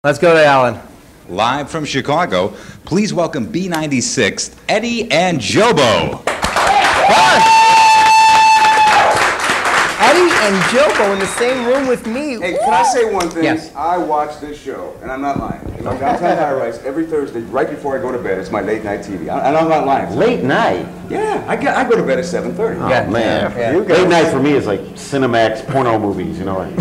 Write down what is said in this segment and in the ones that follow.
Let's go to Alan. Live from Chicago, please welcome B96, Eddie and JoBo. Eddie and JoBo in the same room with me. Hey, can I say one thing? Yes. I watch this show, and I'm not lying. You know, Downtown High Rise, every Thursday, right before I go to bed, it's my late night TV. And I'm not lying. Late night? Yeah, I go to bed at 7:30. Oh, Yeah. man. Yeah. Late night for me is like Cinemax porno movies, you know. Like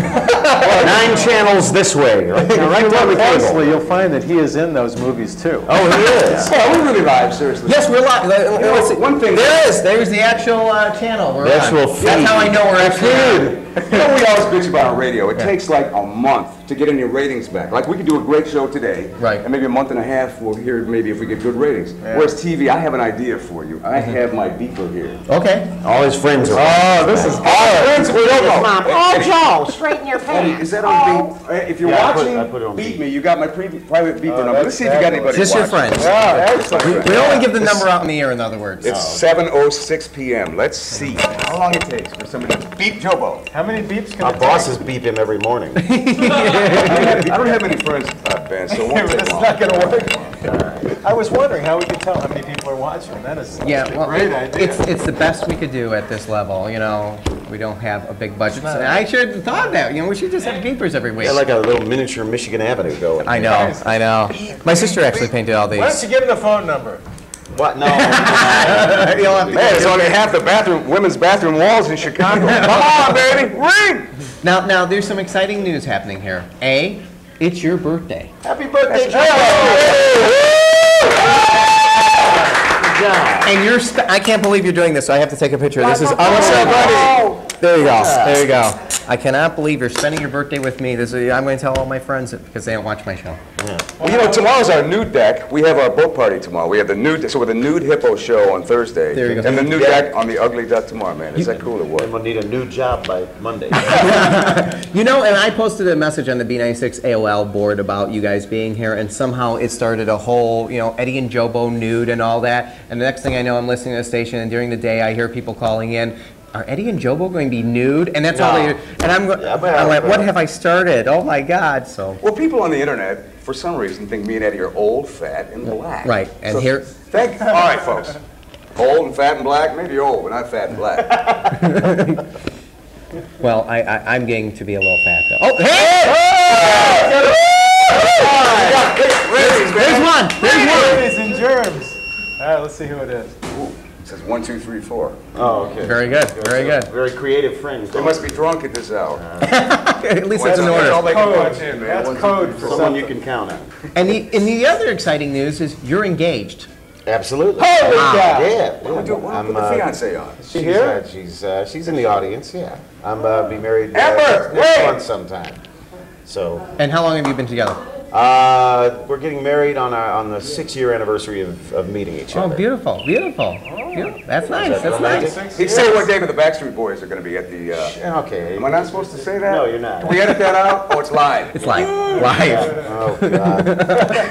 9 channels this way. Like, you know, right down the Closely, cable. you'll find that he is in those movies too. Oh, he is? Yeah, we're really live, seriously. Yes, we're live. Let's see. One thing. There's the actual channel. We're The on. actual feed. That's how I know we're actually on. You know, we always bitch about on radio. It takes like a month to get any ratings back. Like, we could do a great show today, Right. and maybe a month and a half we'll hear maybe if we get good ratings. Whereas TV, I have an idea for you. I have my beeper here. Okay. All his friends are. Oh, this is Friends, we don't know. Oh, Joe, straighten your pants. Is that on beep? If you're Yeah, watching, I put it on beep beep. me. You got my private beeper number. Let's that's see if you got anybody Just your watching. friends. excellent. We only give the number out in the air, in other words. It's 7:06 p.m. Let's see how long it takes for somebody to beep JoBo. How many beeps can Our it bosses beep him every morning. I don't have many friends, Ben, so it won't take It's long. not going to work. I was wondering how we could tell how many people are watching. That is Yeah, a well, great idea. it's the best we could do at this level. You know, we don't have a big budget. So I should have thought that. You know, we should just have beepers every week. Yeah, like a little miniature Michigan Avenue going. I know, I know. My sister actually painted all Why don't these. you give him the phone number? What? No. You'll have to- Man, it's only half the women's bathroom walls in Chicago. Come on, baby, ring! Now, there's some exciting news happening here. A, it's your birthday. Happy birthday, Joe! And you're, I can't believe you're doing this, so I have to take a picture. This is unacceptable. There you go, there you go. I cannot believe you're spending your birthday with me. This is, I'm going to tell all my friends because they don't watch my show. Well, you know, tomorrow's our nude deck. We have our boat party tomorrow. We have the nude, so with the NUDE HIPPO show on Thursday. There you go. And the nude deck on the Ugly Duck tomorrow, man. Is that cool or And what? we'll need a new job by Monday. You know, and I posted a message on the B96 AOL board about you guys being here, and somehow it started a whole, you know, Eddie and JoBo nude and all that. And the next thing I know, I'm listening to the station, and during the day, I hear people calling in. Are Eddie and JoBo going to be nude? And that's all they do. And I'm like, what have I started? Oh my God! So. Well, people on the internet, for some reason, think me and Eddie are old, fat, and black. Right, and So here- all right, folks. Old and fat and black? Maybe you're old, but not fat and black. Well, I'm getting to be a little fat though. Oh, hey! There's one. There's one. Ladies and germs. All right, let's see who it is. Ooh, it says 1, 2, 3, 4. Oh, okay. Very good. Very good. Very creative friends. They must be drunk at this hour. At least Well, it's in that's all order. they can Code. punch in, man. That's 1, 2, code 3, for 4. Someone you can count on. And the other exciting news is you're engaged. Absolutely. Holy cow. Yeah. What do we put the fiancé on? She's, here? she's in the audience, yeah. I'm be married Amber, next wait! month sometime. So, And how long have you been together? we're getting married on the 6-year anniversary of meeting each Oh, other. beautiful, beautiful. That's nice. That's nice. He'd say what David the Backstreet Boys are going to be at the... Okay. Am I not supposed to say that? No, you're not. Can we edit that out? Oh, it's live. It's live. Live. Oh, God.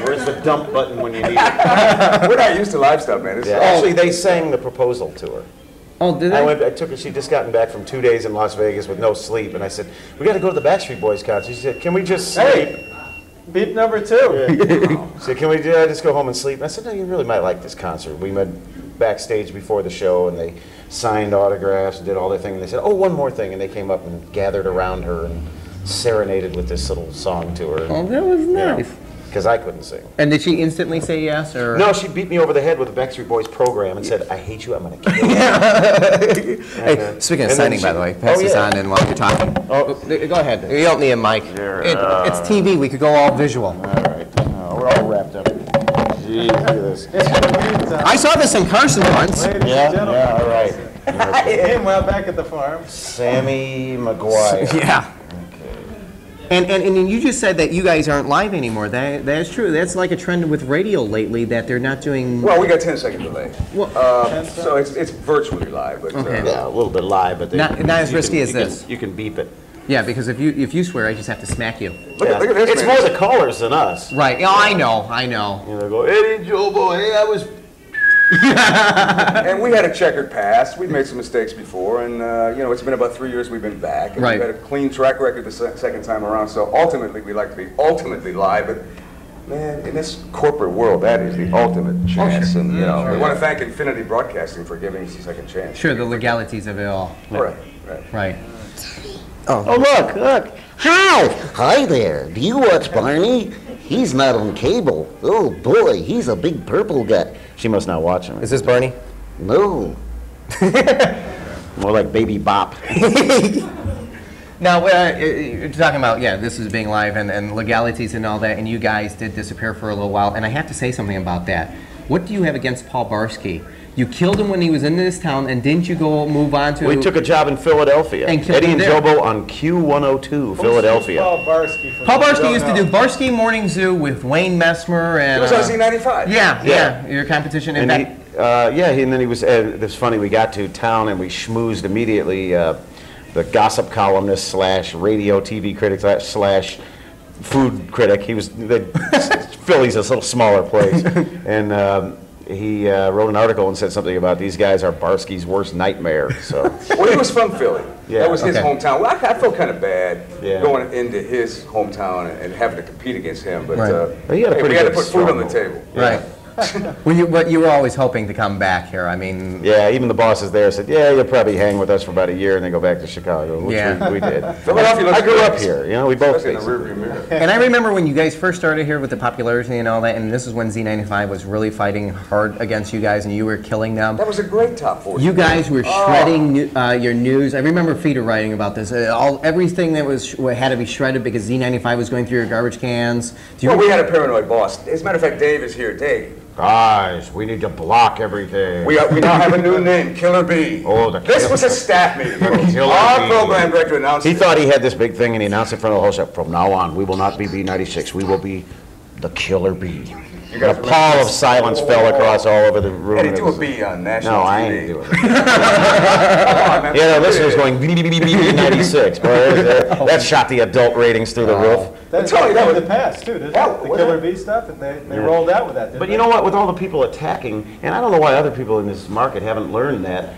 Where's the dump button when you need it? We're not used to live stuff, man. It's, Yeah. Actually, they sang the proposal to her. Oh, did I they? took her, she'd just gotten back from 2 days in Las Vegas with no sleep, and I said, we got to go to the Backstreet Boys concert. She said, can we just sleep? Hey, beep number 2. She said, can we just go home and sleep? And I said, no, you really might like this concert. We met backstage before the show, and they signed autographs and did all their thing, and they said, oh, one more thing, and they came up and gathered around her and serenaded with this little song to her. Oh, that was nice. Because I couldn't sing. And did she instantly say yes, or? No, she beat me over the head with the Backstreet Boys program and said, I hate you, I'm going to kill you. Hey, speaking of and then signing, by she- the way, pass Oh, this yeah. on and while you're talking. Oh. Go ahead. You don't need a mic. It's TV. We could go all visual. All right. We're all wrapped up. Jeez, look at this. I saw this in Carson once. Ladies and Yeah, gentlemen. yeah, all right. Meanwhile, back at the farm. Sammy McGuire. Yeah. And you just said that you guys aren't live anymore. That's true. That's like a trend with radio lately that they're not doing. well, we got 10-second delay. Well, So it's virtually live, but Okay. Yeah, a little bit live, but they, Not as you risky can- as you can- this. You can beep it. yeah, because if you swear, I just have to smack you. Look at this, It's man. more the callers than us. Right. Oh, I know. I know. You know, go, Eddie JoBo, hey, I was And we had a checkered past. We'd made some mistakes before, and you know, it's been about 3 years we've been back, and Right. we've had a clean track record the second time around. So ultimately, we like to be ultimately live, but man, in this corporate world, that is the ultimate chance. And you know, we want to thank Infinity Broadcasting for giving us a second chance. Sure, the legalities of it all. Right. Right. Oh, look. Hi there. Do you watch Barney? He's not on cable. Oh, boy, he's a big purple guy. She must not watch him. Is this Bernie? No. More like Baby Bop. Now, you're talking about, yeah, this is being live and legalities and all that, and you guys did disappear for a little while, and I have to say something about that. What do you have against Paul Barsky? You killed him when he was in this town, and didn't you go move on to... We took a job in Philadelphia. And killed Eddie him and there. JoBo on Q102, Philadelphia. Paul Barsky. Paul Barsky used to do Barsky Morning Zoo with Wayne Messmer and... It was on Z95. Yeah, your competition. And And that, and then he was, it's funny, we got to town and we schmoozed immediately, the gossip columnist slash radio TV critic slash food critic. He was, Philly's a little smaller place. And he wrote an article and said something about these guys are Barsky's worst nightmare, so. Well, he was from Philly. Yeah. That was his Okay. hometown. Well, I felt kind of bad Yeah. going into his hometown and having to compete against him, but Right. Well, he had a hey, pretty we had to good put food on the struggle. table. right. But you were always hoping to come back here. I mean... Yeah, even the bosses there said, yeah, you'll probably hang with us for about a year and then go back to Chicago, which Yeah. we did. Philadelphia looks I grew good. up here, you know, we both Especially in the basically. rearview mirror. And I remember when you guys first started here with the popularity and all that, and this is when Z95 was really fighting hard against you guys, and you were killing them. That was a great top 40. You guys were shredding your news. I remember Feeder writing about this. Everything that had to be shredded because Z95 was going through your garbage cans. Do you Well, we had a paranoid boss. As a matter of fact, Dave is here. Dave, Guys, we need to block everything. we now have a new name, Killer B. Oh, the This Killer- was a staff meeting. Killer Our Bee. program director announced He it. thought he had this big thing and he announced it in front of the whole show. From now on, we will not be B96. We will be the Killer Bee. You guys And a pall of silence fell across all over the room. Eddie, and it do a was- B on national No, TV. I ain't doing it. Come on, man. Yeah, the listeners going B96. Boy, that shot the adult ratings through the roof. That's Tony, that in was- the past, too, didn't it? That- The what- Killer Bee stuff, and they rolled out with that, didn't But they? you know what? With all the people attacking, and I don't know why other people in this market haven't learned that.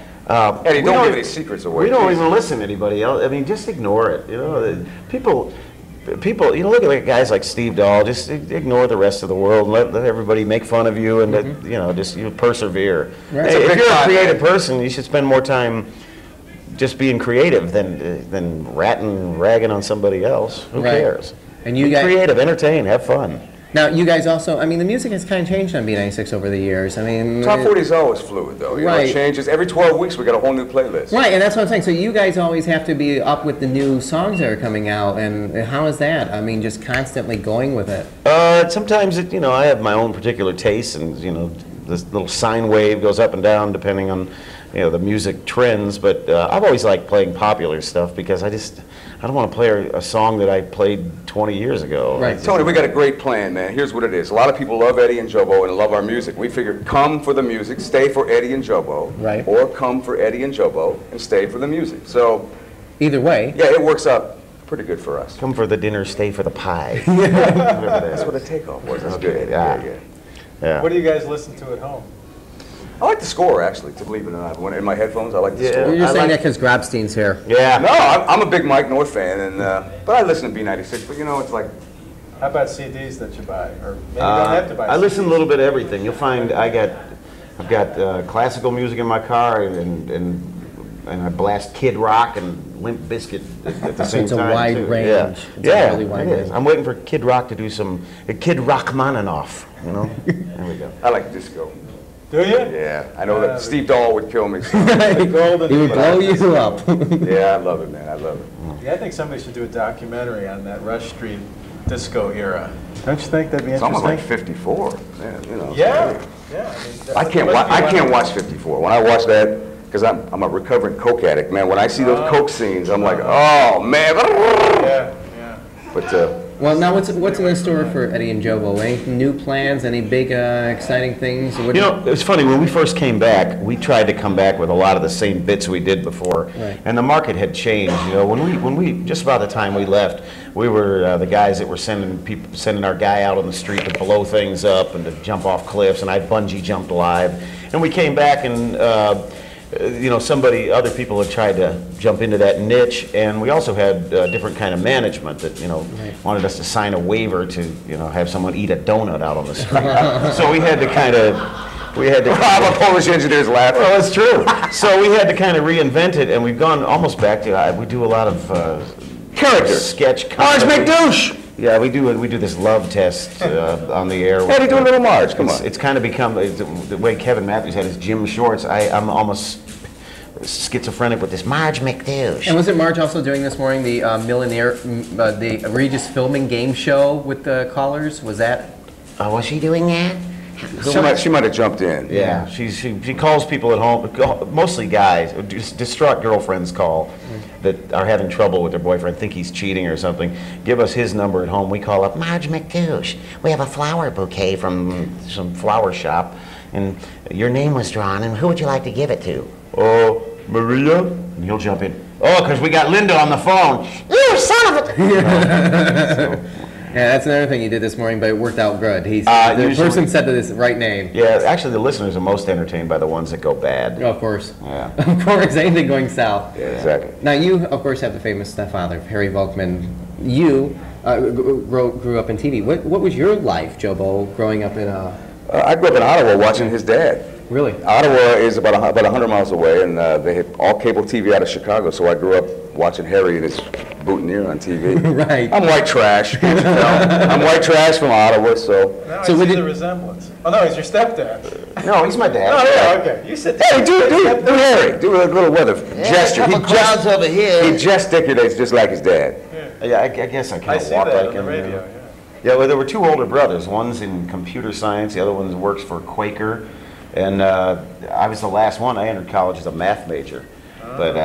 Eddie, we don't give any secrets away. We don't please. even listen to anybody else. I mean, just ignore it. You know, people. You know, look at guys like Steve Dahl. Just ignore the rest of the world. And let everybody make fun of you, and you know, just you persevere. Right. Hey, It's a if big you're a thought, creative man. person, you should spend more time just being creative than ragging on somebody else. Who Right. cares? And you Be guys- creative, entertain, have fun. Now, you guys also, I mean, the music has kind of changed on B96 over the years. I mean... Top 40 is always fluid, though. You know, Right. it changes. Every 12 weeks, we got a whole new playlist. Right, and that's what I'm saying. So you guys always have to be up with the new songs that are coming out, and how is that? I mean, just constantly going with it. Sometimes, you know, I have my own particular tastes, and you know, this little sine wave goes up and down depending on, you know, the music trends. But I've always liked playing popular stuff because I don't want to play a song that I played 20 years ago. Right. Tony, we got a great plan, man. Here's what it is. A lot of people love Eddie and JoBo and love our music. We figured come for the music, stay for Eddie and JoBo. Right. Or come for Eddie and JoBo and stay for the music. So, Either way. yeah, it works out pretty good for us. Come for the dinner, stay for the pie. That's what a takeoff was. That's Okay, good. yeah. Yeah. What do you guys listen to at home? I like the score, actually, to believe it or not. When in my headphones, I like the Yeah. score. You're I saying like- that because Grabstein's here. Yeah. No, I'm a big Mike North fan, and but I listen to B96. But you know, it's like How about CDs that you buy? Or maybe you don't have to buy I listen a CDs. little bit of everything. You'll find I've got classical music in my car, and I blast Kid Rock and Limp Bizkit at the So same it's a time. wide too. range. Yeah, It's a really wide it is. range. I'm waiting for Kid Rock to do some Kid Rachmaninoff. You know, there we go. I like disco. Do you? Yeah, I know that Steve Dahl would kill me. So. Golden. He would blow you up. Yeah, I love it, man. I love it. Yeah, I think somebody should do a documentary on that Rush Street disco era. Don't you think that'd be It's almost like interesting? 54. Man, you know. Yeah. Yeah. I can't watch 54. When I watch that, because I'm a recovering coke addict, man. When I see those coke scenes, I'm like, oh man. Yeah. Yeah. But Well, now what's in the store for Eddie and JoBo? Any new plans? Any big exciting things? You know, it was funny, when we first came back, we tried to come back with a lot of the same bits we did before. Right. And the market had changed. You know, when we just about the time we left, we were the guys that were sending our guy out on the street to blow things up and to jump off cliffs, and I bungee jumped live. And we came back and you know, other people had tried to jump into that niche, and we also had different kind of management that, you know, wanted us to sign a waiver to, you know, have someone eat a donut out on the street. So we had to All the Polish engineers laughing. well, that's true. So we had to kind of reinvent it, and we've gone almost back to, we do a lot of Characters. sketch Marge comedy. McDouche! Yeah, we do this love test on the air. Eddie, do a little Marge, come on. It's kind of become, the way Kevin Matthews had his gym shorts, I'm almost schizophrenic with this Marge McDouche. And was it Marge also doing this morning, the the Regis filming game show with the callers? Was that? Oh, was she doing that? She might have jumped in. Yeah, she calls people at home, mostly guys, distraught girlfriends call that are having trouble with their boyfriend, think he's cheating or something. Give us his number at home. We call up Marge McDouche. We have a flower bouquet from some flower shop, and your name was drawn, and who would you like to give it to? Oh, Maria? And he'll jump in. Oh, because we got Linda on the phone. You son of a... Yeah, that's another thing he did this morning, but it worked out good. The person said the right name. Yeah, actually the listeners are most entertained by the ones that go bad. Oh, of course. Yeah. Of course, anything going south. Yeah, exactly. Now, you, of course, have the famous stepfather, Harry Volkman. You grew up in TV. What was your life, JoBo, growing up in I grew up in Ottawa watching his dad. Really? Ottawa is about 100 miles away, and they had all cable TV out of Chicago, so I grew up watching Harry and his boutonniere on TV. Right. I'm white trash, can't you tell? I'm white trash from Ottawa, so... Now So I we see did- the resemblance. Oh, no, he's your stepdad. No, he's my dad. Oh, yeah, okay. You said Hey, do Harry, do a little weather gesture. a couple crowds over here. He gesticulates just like his dad. Yeah, I guess I I kind of see walk that like on the him. radio, you know. yeah. Yeah, well, there were two older brothers. One's in computer science, the other one works for Quaker. And I was the last one. I entered college as a math major. But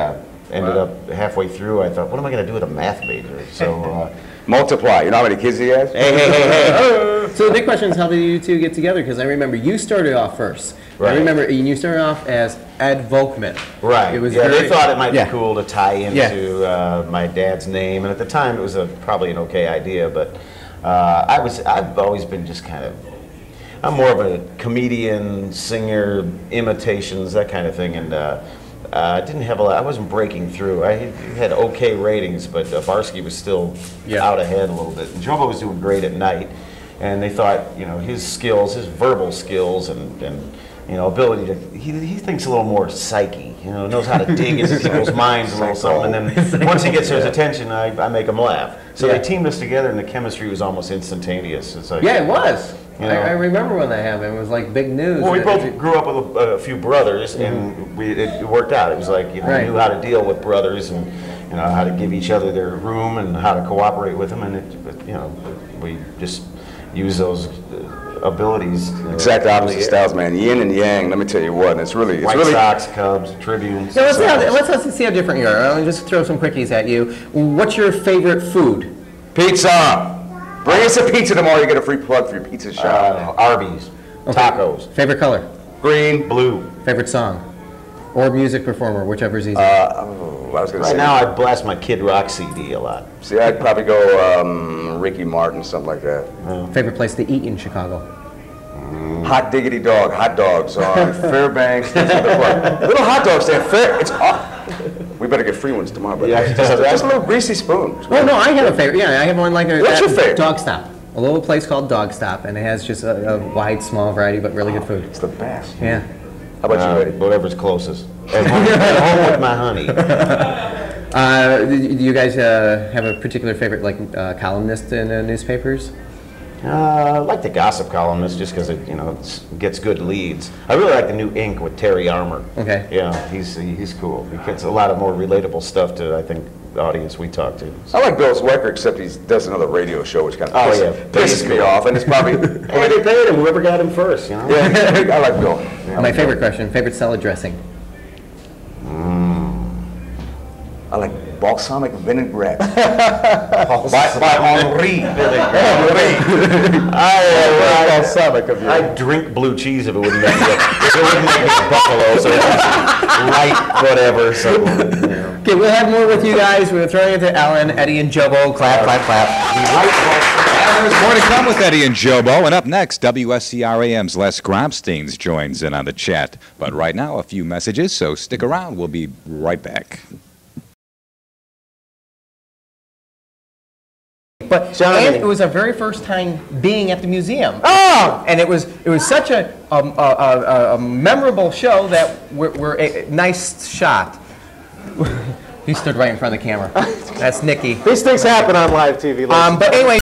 ended up halfway through, I thought, what am I going to do with a math major? So, Multiply. You know how many kids he has? hey. So the big question is, how did you two get together? Because I remember you started off first. Right. I remember you started off as Ed Volkman. Right. It was yeah, very, they thought it might yeah. be cool to tie into my dad's name. And at the time, it was probably an okay idea. But I've always been just kind of... I'm more of a comedian, singer, imitations, that kind of thing, and I didn't have a lot. I wasn't breaking through. I had okay ratings, but Barsky was still out ahead a little bit. And JoBo was doing great at night, and they thought, you know, his skills, his verbal skills, and you know, ability to. He thinks a little more psyche. You know, knows how to dig into people's minds a little something, and then once he gets his attention, I make him laugh. So they teamed us together, and the chemistry was almost instantaneous. It's like, Yeah, it was. You know. I remember when that happened. It was like big news. Well, we both grew up with a few brothers, and it worked out. It was like, you know, we knew how to deal with brothers, and you know how to give each other their room, and how to cooperate with them, and you know, we just use those abilities. Exact opposite styles, man. Yin and yang. Let me tell you what. It's really, White Sox, Cubs, Tribune. Yeah, let's see how different you are. I'll just throw some quickies at you. What's your favorite food? Pizza. Bring us a pizza tomorrow. You get a free plug for your pizza shop. Arby's, tacos, Favorite color? Green, blue. Favorite song? Or music performer, whichever's easier. I was gonna Right say. now, I blast my Kid Rock CD a lot. See, I'd probably go Ricky Martin, something like that. Favorite place to eat in Chicago? Hot diggity dog, hot dogs on Fairbanks. Little hot dog stand. It's we better get free ones tomorrow. But Yeah. just a little greasy spoon. Oh no, I have a favorite. Yeah, I have one like a What's your favorite? Dog Stop. A little place called Dog Stop, and it has just a wide, small variety, but really good food. It's the best. Yeah. How about you, Eddie? Whatever's closest. At home with my honey. Do you guys have a particular favorite, like columnist in newspapers? I like the gossip columnist just because it, you know, gets good leads. I really like the new Ink with Terry Armour. Okay. Yeah, he's cool. He gets a lot of more relatable stuff to, I think, the audience we talk to. I like Bill Zwecker, except he does another radio show, which kind of pisses me off, and it's probably. Hey, they paid him. Whoever got him first, you know. Yeah, I like Bill. My favorite question: favorite salad dressing? I like balsamic vinaigrette by Henri. Balsamic of you. I'd drink blue cheese if it wouldn't make me a buffalo, so it's light, whatever. So, you know. Okay, we'll have more with you guys. We're throwing it to Ellen, Eddie, and JoBo. Clap, clap, clap. And there's more to come with Eddie and JoBo. And up next, WSCRAM's Les Grobsteins joins in on the chat. But right now, a few messages, so stick around. We'll be right back. But and it was our very first time being at the museum. Oh! And it was such a memorable show that we're a nice shot. He stood right in front of the camera. That's Nikki. These things happen on live TV. But anyway.